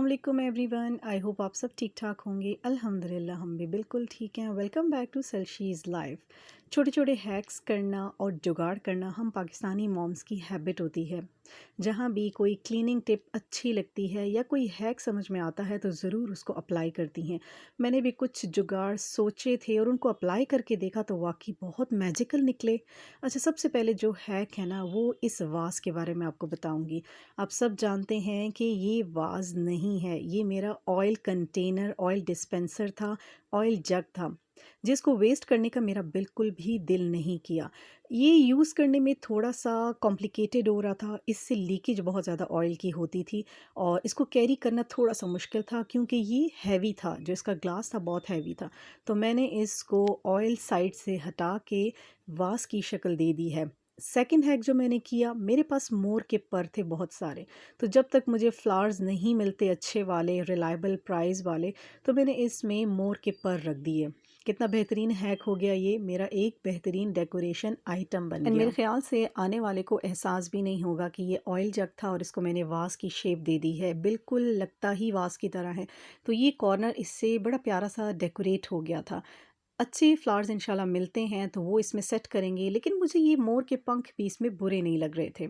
अस्सलाम वालेकुम everyone. I hope आप सब ठीक ठाक होंगे। अल्हम्दुलिल्लाह हम भी बिल्कुल ठीक हैं। वेलकम बैक टू सेल्शीज़ लाइफ। छोटे छोटे हैक्स करना और जुगाड़ करना हम पाकिस्तानी मॉम्स की हैबिट होती है। जहाँ भी कोई क्लीनिंग टिप अच्छी लगती है या कोई हैक समझ में आता है तो ज़रूर उसको अप्लाई करती हैं। मैंने भी कुछ जुगाड़ सोचे थे और उनको अप्लाई करके देखा तो वाकई बहुत मैजिकल निकले। अच्छा, सबसे पहले जो हैक है ना वो इस वास के बारे में आपको बताऊँगी। आप सब जानते हैं कि ये वाज़ नहीं है, ये मेरा ऑयल कंटेनर, ऑयल डिस्पेंसर था, ऑयल जग था, जिसको वेस्ट करने का मेरा बिल्कुल भी दिल नहीं किया। ये यूज़ करने में थोड़ा-सा कॉम्प्लिकेटेड हो रहा था, इससे लीकेज बहुत ज़्यादा ऑयल की होती थी और इसको कैरी करना थोड़ा-सा मुश्किल था क्योंकि ये हैवी था, जो इसका ग्लास था बहुत हैवी था। तो मैंने इसको ऑयल साइड से हटा के वाज़ की शक्ल दे दी है। सेकंड हैक जो मैंने किया, मेरे पास मोर के पर थे बहुत सारे, तो जब तक मुझे फ्लावर्स नहीं मिलते अच्छे वाले रिलायबल प्राइस वाले, तो मैंने इसमें मोर के पर रख दिए। कितना बेहतरीन हैक हो गया, ये मेरा एक बेहतरीन डेकोरेशन आइटम बन गया। मेरे ख्याल से आने वाले को एहसास भी नहीं होगा कि ये ऑयल जग था और इसको मैंने वास की शेप दे दी है, बिल्कुल लगता ही वास की तरह है। तो ये कॉर्नर इससे बड़ा प्यारा सा डेकोरेट हो गया था। अच्छे फ्लावर्स इंशाल्लाह मिलते हैं तो वो इसमें सेट करेंगे, लेकिन मुझे ये मोर के पंख भी इसमें बुरे नहीं लग रहे थे।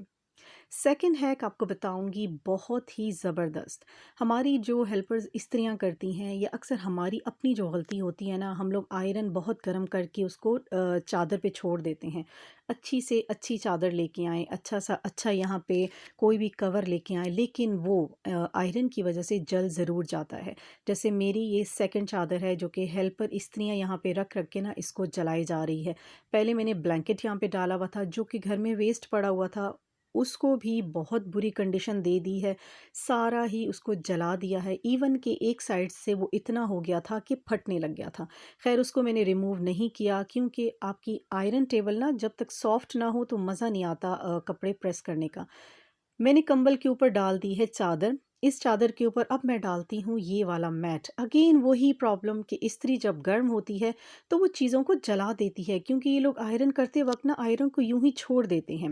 सेकंड हैक आपको बताऊंगी, बहुत ही ज़बरदस्त। हमारी जो हेल्पर्स इस्त्रियां करती हैं या अक्सर हमारी अपनी जो गलती होती है ना, हम लोग आयरन बहुत गर्म करके उसको चादर पे छोड़ देते हैं। अच्छी से अच्छी चादर लेके आएँ, अच्छा सा अच्छा यहाँ पे कोई भी कवर लेके आएँ, लेकिन वो आयरन की वजह से जल ज़रूर जाता है। जैसे मेरी ये सेकंड चादर है जो कि हेल्पर इस्त्रियां यहाँ पे रख रख के ना इसको जलाई जा रही है। पहले मैंने ब्लैंकेट यहाँ पे डाला हुआ था जो कि घर में वेस्ट पड़ा हुआ था, उसको भी बहुत बुरी कंडीशन दे दी है, सारा ही उसको जला दिया है। इवन कि एक साइड से वो इतना हो गया था कि फटने लग गया था। ख़ैर उसको मैंने रिमूव नहीं किया क्योंकि आपकी आयरन टेबल ना जब तक सॉफ्ट ना हो तो मज़ा नहीं आता कपड़े प्रेस करने का। मैंने कंबल के ऊपर डाल दी है चादर। इस चादर के ऊपर अब मैं डालती हूँ ये वाला मैट। अगेन वही प्रॉब्लम कि इस्त्री जब गर्म होती है तो वो चीज़ों को जला देती है, क्योंकि ये लोग आयरन करते वक़्त ना आयरन को यूँ ही छोड़ देते हैं।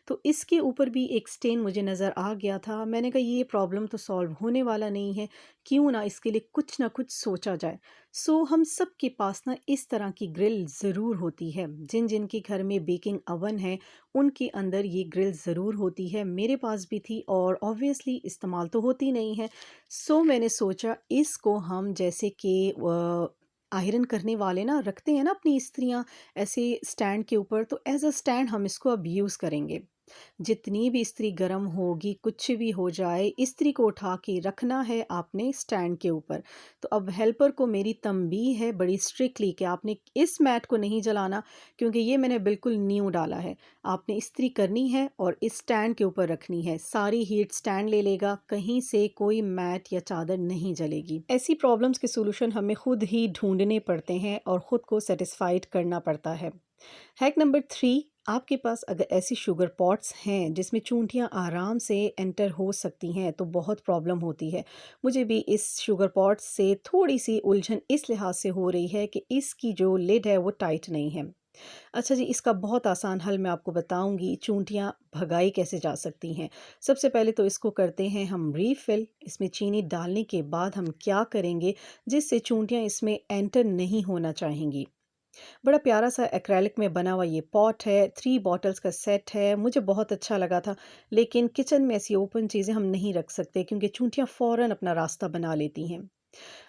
तो इसके ऊपर भी एक स्टेन मुझे नज़र आ गया था। मैंने कहा ये प्रॉब्लम तो सॉल्व होने वाला नहीं है, क्यों ना इसके लिए कुछ ना कुछ सोचा जाए। सो हम सब के पास ना इस तरह की ग्रिल ज़रूर होती है। जिन जिन के घर में बेकिंग अवन है उनके अंदर ये ग्रिल ज़रूर होती है। मेरे पास भी थी और ऑब्वियसली इस्तेमाल तो होती नहीं है। सो मैंने सोचा इसको हम जैसे कि आयरन करने वाले ना रखते हैं ना अपनी इस्त्रियाँ ऐसे स्टैंड के ऊपर, तो एज अ स्टैंड हम इसको अब यूज़ करेंगे। जितनी भी इस्त्री गर्म होगी, कुछ भी हो जाए, इस्त्री को उठा के रखना है आपने स्टैंड के ऊपर। तो अब हेल्पर को मेरी तंबीह है बड़ी स्ट्रिक्टली कि आपने इस मैट को नहीं जलाना, क्योंकि ये मैंने बिल्कुल न्यू डाला है। आपने इस्त्री करनी है और इस स्टैंड के ऊपर रखनी है, सारी हीट स्टैंड ले लेगा, कहीं से कोई मैट या चादर नहीं जलेगी। ऐसी प्रॉब्लम्स के सॉल्यूशन हमें खुद ही ढूंढने पड़ते हैं और ख़ुद को सेटिस्फाइड करना पड़ता है। हैक नंबर 3, आपके पास अगर ऐसी शुगर पॉट्स हैं जिसमें चूंटियां आराम से एंटर हो सकती हैं तो बहुत प्रॉब्लम होती है। मुझे भी इस शुगर पॉट से थोड़ी सी उलझन इस लिहाज से हो रही है कि इसकी जो लिड है वो टाइट नहीं है। अच्छा जी, इसका बहुत आसान हल मैं आपको बताऊंगी, चूंटियां भगाई कैसे जा सकती हैं। सबसे पहले तो इसको करते हैं हम रीफिल। इसमें चीनी डालने के बाद हम क्या करेंगे जिससे चूंटियां इसमें एंटर नहीं होना चाहेंगी। बड़ा प्यारा सा एक्रेलिक में बना हुआ ये पॉट है, 3 बॉटल्स का सेट है, मुझे बहुत अच्छा लगा था। लेकिन किचन में ऐसी ओपन चीज़ें हम नहीं रख सकते क्योंकि चूंटियाँ फ़ौरन अपना रास्ता बना लेती हैं।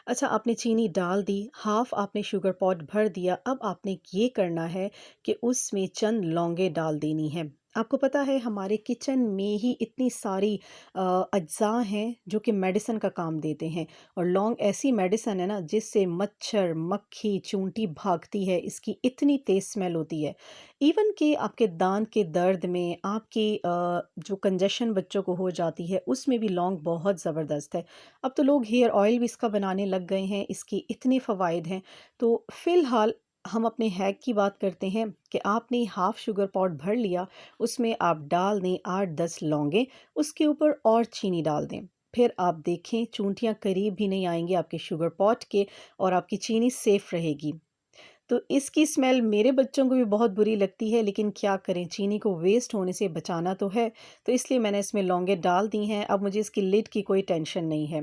अच्छा, आपने चीनी डाल दी, हाफ़ आपने शुगर पॉट भर दिया, अब आपने ये करना है कि उसमें चंद लौंगें डाल देनी है। आपको पता है हमारे किचन में ही इतनी सारी अज्ज़ा हैं जो कि मेडिसिन का काम देते हैं, और लौंग ऐसी मेडिसिन है ना जिससे मच्छर, मक्खी, चूंटी भागती है, इसकी इतनी तेज़ स्मेल होती है। इवन कि आपके दाँत के दर्द में, आपकी जो कंजेशन बच्चों को हो जाती है उसमें भी लौंग बहुत ज़बरदस्त है। अब तो लोग हेयर ऑयल भी इसका बनाने लग गए हैं, इसके इतने फ़वाइद हैं। तो फ़िलहाल हम अपने हैक की बात करते हैं कि आपने हाफ़ शुगर पॉट भर लिया, उसमें आप डाल दें 8-10 लौंगें, उसके ऊपर और चीनी डाल दें। फिर आप देखें चूंटियाँ करीब भी नहीं आएँगी आपके शुगर पॉट के और आपकी चीनी सेफ़ रहेगी। तो इसकी स्मेल मेरे बच्चों को भी बहुत बुरी लगती है, लेकिन क्या करें, चीनी को वेस्ट होने से बचाना तो है, तो इसलिए मैंने इसमें लौंगें डाल दी हैं। अब मुझे इसकी लिड की कोई टेंशन नहीं है।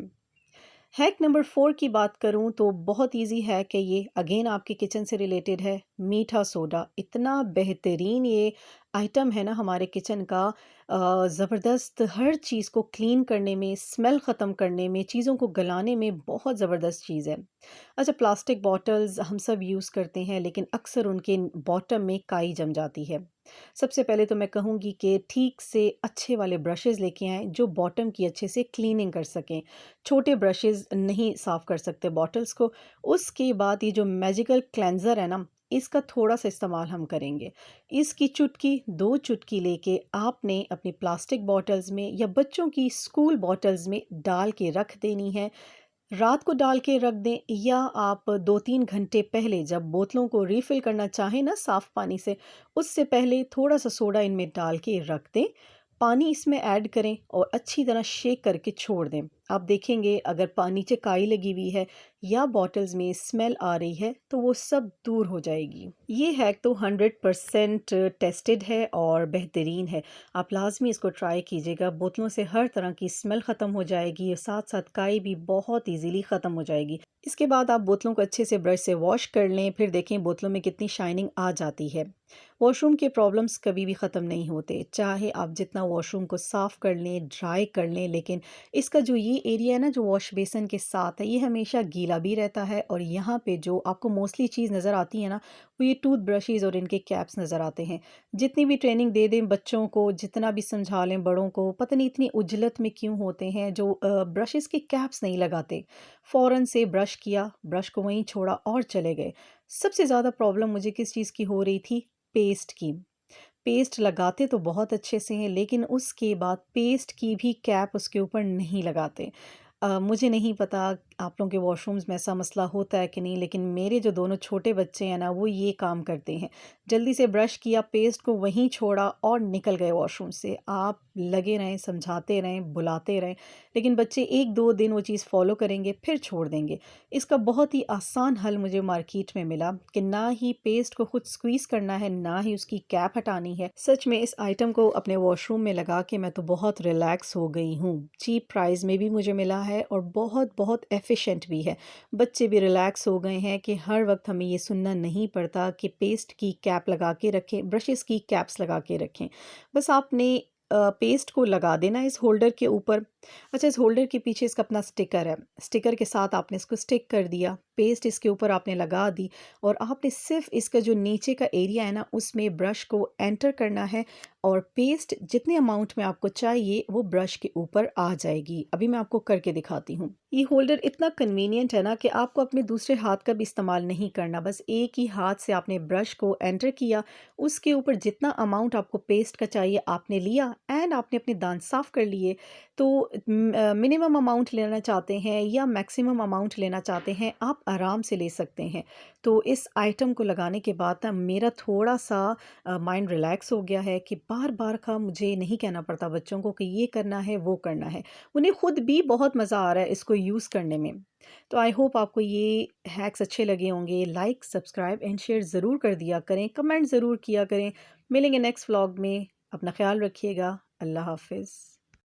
हैक नंबर 4 की बात करूँ तो बहुत ईज़ी हैक है ये, अगेन आपके किचन से रिलेटेड है, मीठा सोडा। इतना बेहतरीन ये आइटम है ना हमारे किचन का, ज़बरदस्त हर चीज़ को क्लीन करने में, स्मेल ख़त्म करने में, चीज़ों को गलाने में बहुत ज़बरदस्त चीज़ है। अच्छा, प्लास्टिक बॉटल्स हम सब यूज़ करते हैं लेकिन अक्सर उनके बॉटम में काई जम जाती है। सबसे पहले तो मैं कहूँगी कि ठीक से अच्छे वाले ब्रशेज़ लेके आएँ जो बॉटम की अच्छे से क्लीनिंग कर सकें। छोटे ब्रशेज़ नहीं साफ़ कर सकते बॉटल्स को। उसके बाद ये जो मैजिकल क्लेंज़र है ना, इसका थोड़ा-सा इस्तेमाल हम करेंगे। इसकी चुटकी, 2 चुटकी लेके आपने अपनी प्लास्टिक बॉटल्स में या बच्चों की स्कूल बॉटल्स में डाल के रख देनी है। रात को डाल के रख दें या आप 2-3 घंटे पहले जब बोतलों को रीफ़िल करना चाहें ना साफ़ पानी से, उससे पहले थोड़ा-सा सोडा इनमें डाल के रख दें। पानी इसमें ऐड करें और अच्छी तरह शेक करके छोड़ दें। आप देखेंगे अगर नीचे काई लगी हुई है या बॉटल्स में स्मेल आ रही है तो वो सब दूर हो जाएगी। ये हैक तो 100% टेस्टेड है और बेहतरीन है। आप लाज़मी इसको ट्राई कीजिएगा। बोतलों से हर तरह की स्मेल ख़त्म हो जाएगी और साथ-साथ काई भी बहुत ईज़िली ख़त्म हो जाएगी। इसके बाद आप बोतलों को अच्छे से ब्रश से वॉश कर लें, फिर देखें बोतलों में कितनी शाइनिंग आ जाती है। वॉशरूम के प्रॉब्लम्स कभी भी ख़त्म नहीं होते, चाहे आप जितना वॉशरूम को साफ़ कर लें, ड्राई कर लें, लेकिन इसका जो ये एरिया है ना जो वॉश बेसिन के साथ है, ये हमेशा गीला भी रहता है और यहाँ पे जो आपको मोस्टली चीज़ नज़र आती है ना, वो ये टूथ ब्रशेज़ और इनके कैप्स नज़र आते हैं। जितनी भी ट्रेनिंग दे दें बच्चों को, जितना भी समझा लें बड़ों को, पता नहीं इतनी उजलत में क्यों होते हैं जो ब्रशेज़ के कैप्स नहीं लगाते। फ़ौरन से ब्रश किया, ब्रश को वहीं छोड़ा और चले गए। सबसे ज़्यादा प्रॉब्लम मुझे किस चीज़ की हो रही थी? पेस्ट की। पेस्ट लगाते तो बहुत अच्छे से हैं लेकिन उसके बाद पेस्ट की भी कैप उसके ऊपर नहीं लगाते। मुझे नहीं पता आप लोगों के वॉशरूम्स में ऐसा मसला होता है कि नहीं, लेकिन मेरे जो दोनों छोटे बच्चे हैं ना वो ये काम करते हैं। जल्दी से ब्रश किया, पेस्ट को वहीं छोड़ा और निकल गए वॉशरूम से। आप लगे रहें, समझाते रहें, बुलाते रहें, लेकिन बच्चे 1-2 दिन वो चीज़ फ़ॉलो करेंगे फिर छोड़ देंगे। इसका बहुत ही आसान हल मुझे मार्केट में मिला कि ना ही पेस्ट को खुद स्क्वीज़ करना है, ना ही उसकी कैप हटानी है। सच में इस आइटम को अपने वॉशरूम में लगा के मैं तो बहुत रिलैक्स हो गई हूँ। चीप प्राइस में भी मुझे मिला है और बहुत-बहुत एफ़िशिएंट भी है। बच्चे भी रिलैक्स हो गए हैं कि हर वक़्त हमें ये सुनना नहीं पड़ता कि पेस्ट की कैप लगा के रखें, ब्रशेज़ की कैप्स लगा के रखें। बस आपने पेस्ट को लगा देना इस होल्डर के ऊपर। अच्छा, इस होल्डर के पीछे इसका अपना स्टिकर है। स्टिकर के साथ आपने इसको स्टिक कर दिया, पेस्ट इसके ऊपर आपने लगा दी और आपने सिर्फ़ इसका जो नीचे का एरिया है ना, उसमें ब्रश को एंटर करना है और पेस्ट जितने अमाउंट में आपको चाहिए, वो ब्रश के ऊपर आ जाएगी। अभी मैं आपको करके दिखाती हूँ। ये होल्डर इतना कन्वीनिएंट है ना कि आपको अपने दूसरे हाथ का भी इस्तेमाल नहीं करना। बस एक ही हाथ से आपने ब्रश को एंटर किया, उसके ऊपर जितना अमाउंट आपको पेस्ट का चाहिए आपने लिया एंड आपने अपने दांत साफ़ कर लिए। तो मिनिमम अमाउंट लेना चाहते हैं या मैक्सिमम अमाउंट लेना चाहते हैं, आप आराम से ले सकते हैं। तो इस आइटम को लगाने के बाद ना मेरा थोड़ा-सा माइंड रिलैक्स हो गया है कि बार-बार का मुझे नहीं कहना पड़ता बच्चों को कि ये करना है, वो करना है। उन्हें खुद भी बहुत मज़ा आ रहा है इसको यूज़ करने में। तो आई होप आपको ये हैक्स अच्छे लगे होंगे। लाइक, सब्सक्राइब एंड शेयर ज़रूर कर दिया करें, कमेंट ज़रूर किया करें। मिलेंगे नेक्स्ट व्लॉग में। अपना ख़्याल रखिएगा। अल्लाह हाफ़िज़।